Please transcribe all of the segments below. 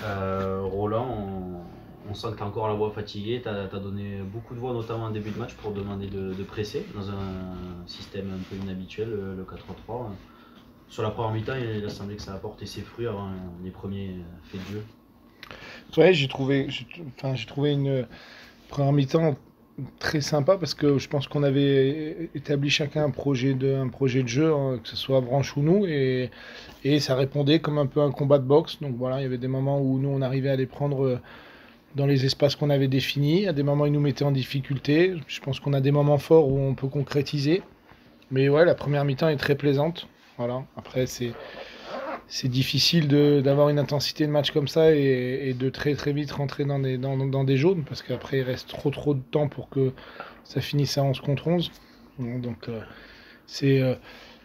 Roland, on sent que tu as encore la voix fatiguée. Tu as donné beaucoup de voix, notamment en début de match, pour demander de presser dans un système un peu inhabituel, le 4-3-3. Sur la première mi-temps, il a semblé que ça a apporté ses fruits avant les premiers faits de jeu. Ouais, j'ai trouvé une première mi-temps très sympa parce que je pense qu'on avait établi chacun un projet de jeu, hein, que ce soit Branche ou nous, et ça répondait comme un peu un combat de boxe. Donc voilà, il y avait des moments où nous on arrivait à les prendre dans les espaces qu'on avait définis, à des moments ils nous mettaient en difficulté. Je pense qu'on a des moments forts où on peut concrétiser. Mais ouais, la première mi-temps est très plaisante. Voilà. Après, c'est difficile d'avoir une intensité de match comme ça et de très très vite rentrer dans des jaunes parce qu'après il reste trop de temps pour que ça finisse à 11 contre 11. Donc c'est euh,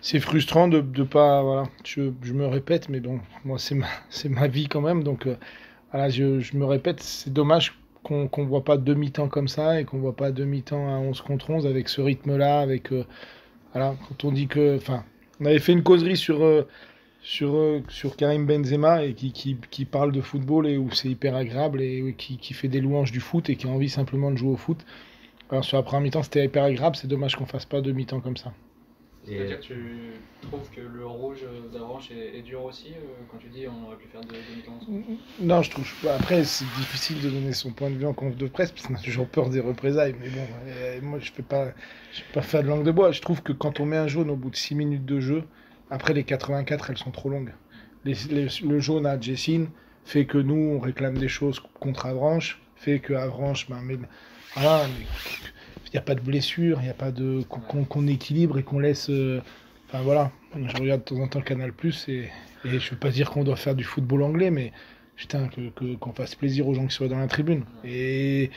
c'est frustrant de pas. Voilà, je me répète, mais bon, moi c'est ma vie quand même. Donc voilà, je me répète, c'est dommage qu'on voit pas deux mi-temps comme ça et qu'on voit pas deux mi-temps à 11 contre 11 avec ce rythme-là. Voilà, quand on dit que. Enfin, on avait fait une causerie sur Karim Benzema et qui parle de football et où c'est hyper agréable et qui fait des louanges du foot et qui a envie simplement de jouer au foot. Alors sur la première mi-temps, c'était hyper agréable, c'est dommage qu'on fasse pas deux mi-temps comme ça. C'est-à-dire que tu trouves que le rouge d'Avranches est dur aussi quand tu dis on aurait pu faire de mi-temps ensemble. Non, je trouve. Après, c'est difficile de donner son point de vue en conf de presse parce qu'on a toujours peur des représailles. Mais bon, moi, je peux pas faire de langue de bois. Je trouve que quand on met un jaune au bout de 6 minutes de jeu, après les 84, elles sont trop longues. Le jaune à Jessine fait que nous, on réclame des choses contre Avranches, fait que Avranches, ben, mais, voilà, il n'y a pas de blessure, il n'y a pas de qu'on équilibre et qu'on laisse. Enfin voilà, je regarde de temps en temps Canal Plus et je ne veux pas dire qu'on doit faire du football anglais, mais putain, qu'on fasse plaisir aux gens qui sont dans la tribune. Et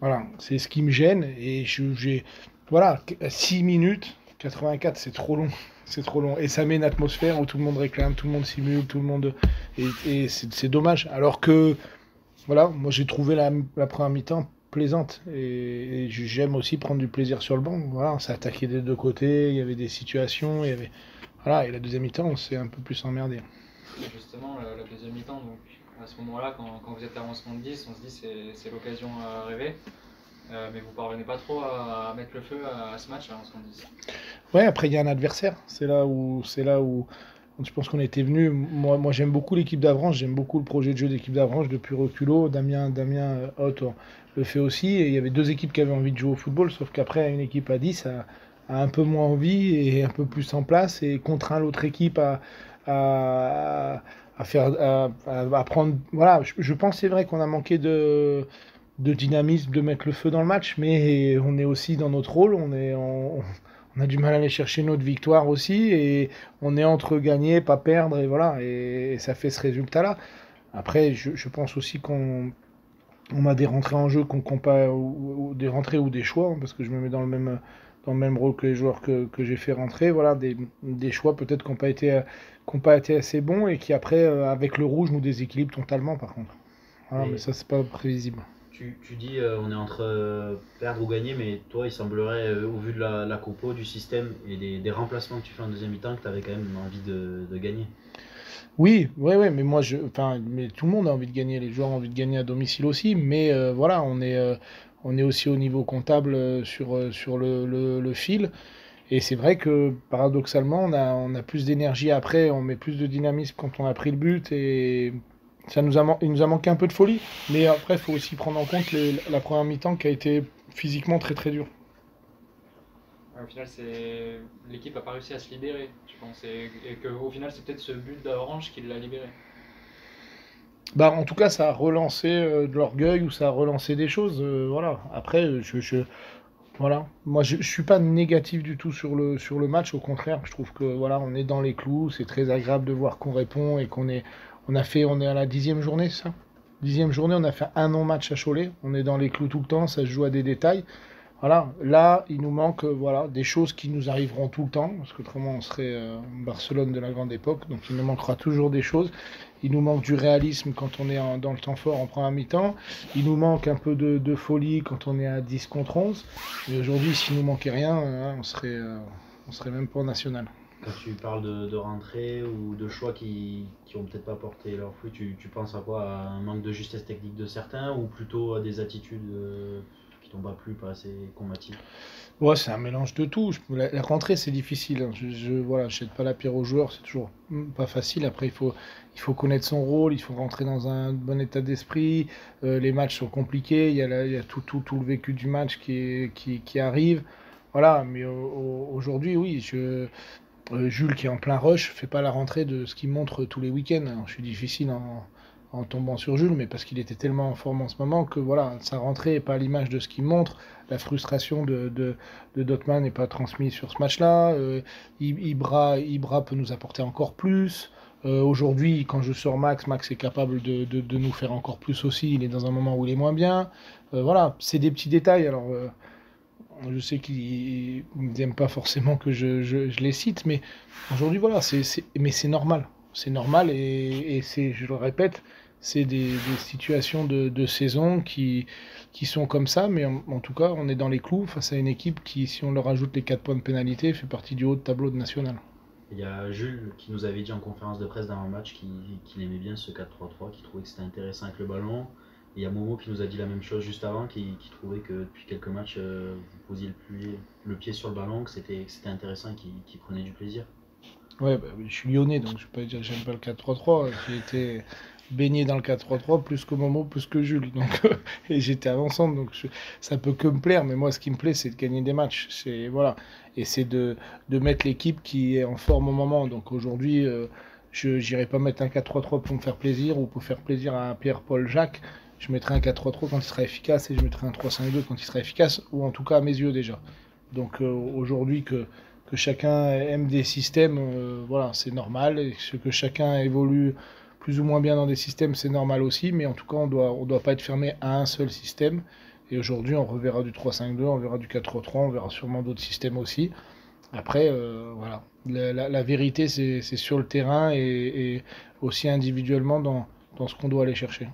voilà, c'est ce qui me gêne. Et j'ai. Voilà, 6 minutes, 84, c'est trop long. C'est trop long. Et ça met une atmosphère où tout le monde réclame, tout le monde simule, tout le monde. Et c'est dommage. Alors que, voilà, moi j'ai trouvé la première mi-temps plaisante. Et j'aime aussi prendre du plaisir sur le banc. Voilà, on s'est attaqué des deux côtés, il y avait des situations, il y avait. Voilà, et la deuxième mi-temps, on s'est un peu plus emmerdé. Justement, la deuxième mi-temps, donc à ce moment-là, quand vous êtes à 11 contre 10, on se dit c'est l'occasion à rêver. Mais vous parvenez pas trop à mettre le feu à ce match à 11 contre 10. Ouais, après il y a un adversaire. C'est là où je pense qu'on était venu. Moi j'aime beaucoup l'équipe d'Avranches, j'aime beaucoup le projet de jeu d'équipe d'Avranches depuis Reculo. Damien Hoth le fait aussi. Et il y avait deux équipes qui avaient envie de jouer au football, sauf qu'après une équipe à 10 a un peu moins envie et un peu plus en place et contraint l'autre équipe à, à faire à prendre. Voilà, je pense c'est vrai qu'on a manqué de dynamisme, de mettre le feu dans le match, mais on est aussi dans notre rôle, on a du mal à aller chercher notre victoire aussi, et on est entre gagner, pas perdre, et voilà, et ça fait ce résultat-là. Après, je pense aussi qu'on a des rentrées en jeu qu'on pas, ou des rentrées ou des choix, hein, parce que je me mets dans le même rôle que les joueurs que j'ai fait rentrer, voilà, des choix peut-être qui n'ont pas été assez bons, et qui après, avec le rouge, nous déséquilibrent totalement, par contre. Voilà, mais Mais ça, c'est pas prévisible. tu dis on est entre perdre ou gagner, mais toi, il semblerait, au vu de la compo, du système et des remplacements que tu fais en deuxième mi-temps, que tu avais quand même envie de gagner. Oui, ouais, ouais, mais enfin, mais tout le monde a envie de gagner, les joueurs ont envie de gagner à domicile aussi, mais voilà, on est aussi au niveau comptable sur le fil, et c'est vrai que paradoxalement, on a plus d'énergie après, on met plus de dynamisme quand on a pris le but, et il nous a manqué un peu de folie, mais après, il faut aussi prendre en compte la première mi-temps qui a été physiquement très très dure. Au final, l'équipe a pas réussi à se libérer, je pense, et qu'au final, c'est peut-être ce but d'Avranches qui l'a libéré. Bah, en tout cas, ça a relancé de l'orgueil ou ça a relancé des choses. Voilà. Après, voilà. Moi, je suis pas négatif du tout sur le match. Au contraire, je trouve que voilà, on est dans les clous. C'est très agréable de voir qu'on répond et on est à la 10e journée, c'est ça. 10e journée, on a fait un non-match à Cholet. On est dans les clous tout le temps. Ça se joue à des détails. Voilà, là, il nous manque voilà, des choses qui nous arriveront tout le temps, parce qu'autrement on serait Barcelone de la grande époque, donc il nous manquera toujours des choses. Il nous manque du réalisme quand on est dans le temps fort en première mi-temps. Il nous manque un peu de folie quand on est à 10 contre 11. Et aujourd'hui, s'il nous manquait rien, on serait même pas en national. Quand tu parles de rentrée ou de choix qui ont peut-être pas porté leur fruit, tu penses à quoi? À un manque de justesse technique de certains ou plutôt à des attitudes qui t'ont pas plu, pas assez combatives? Ouais, c'est un mélange de tout. La rentrée, c'est difficile, hein. Voilà, je jette pas la pierre aux joueurs, c'est toujours pas facile. Après, il faut connaître son rôle, il faut rentrer dans un bon état d'esprit. Les matchs sont compliqués, il y a tout le vécu du match qui arrive. Voilà, mais aujourd'hui, oui, Jules qui est en plein rush fait pas la rentrée de ce qu'il montre tous les week-ends. Alors, je suis difficile en tombant sur Jules, mais parce qu'il était tellement en forme en ce moment que voilà, sa rentrée n'est pas à l'image de ce qu'il montre. La frustration de Dotman n'est pas transmise sur ce match-là. Ibra peut nous apporter encore plus. Aujourd'hui, quand je sors Max est capable de nous faire encore plus aussi. Il est dans un moment où il est moins bien. Voilà, c'est des petits détails. Alors, je sais qu'ils n'aiment pas forcément que je les cite, mais aujourd'hui, voilà, mais c'est normal. C'est normal et c'est, je le répète, c'est des situations de saison qui sont comme ça, mais en tout cas, on est dans les clous face à une équipe qui, si on leur ajoute les 4 points de pénalité, fait partie du haut de tableau de national. Il y a Jules qui nous avait dit en conférence de presse dans un match qu'il aimait bien ce 4-3-3, qu'il trouvait que c'était intéressant avec le ballon. Et il y a Momo qui nous a dit la même chose juste avant, qui trouvait que depuis quelques matchs, vous posiez le pied sur le ballon, que c'était intéressant et qu'il prenait du plaisir. Ouais, bah, oui, je suis lyonnais, donc je peux pas dire que j'aime pas le 4-3-3. J'ai été baigné dans le 4-3-3 plus que Momo, plus que Jules. Donc, et j'étais à l'ensemble, donc ça peut que me plaire. Mais moi, ce qui me plaît, c'est de gagner des matchs. Voilà. Et c'est de mettre l'équipe qui est en forme au moment. Donc aujourd'hui, je n'irai pas mettre un 4-3-3 pour me faire plaisir ou pour faire plaisir à Pierre, Paul, Jacques. Je mettrai un 4-3-3 quand il sera efficace et je mettrai un 3-5-2 quand il sera efficace, ou en tout cas à mes yeux déjà. Donc aujourd'hui que chacun aime des systèmes, voilà, c'est normal. Et que chacun évolue plus ou moins bien dans des systèmes, c'est normal aussi. Mais en tout cas, on doit pas être fermé à un seul système. Et aujourd'hui, on reverra du 3-5-2, on verra du 4-3, on verra sûrement d'autres systèmes aussi. Après, voilà, la vérité, c'est sur le terrain et aussi individuellement dans ce qu'on doit aller chercher.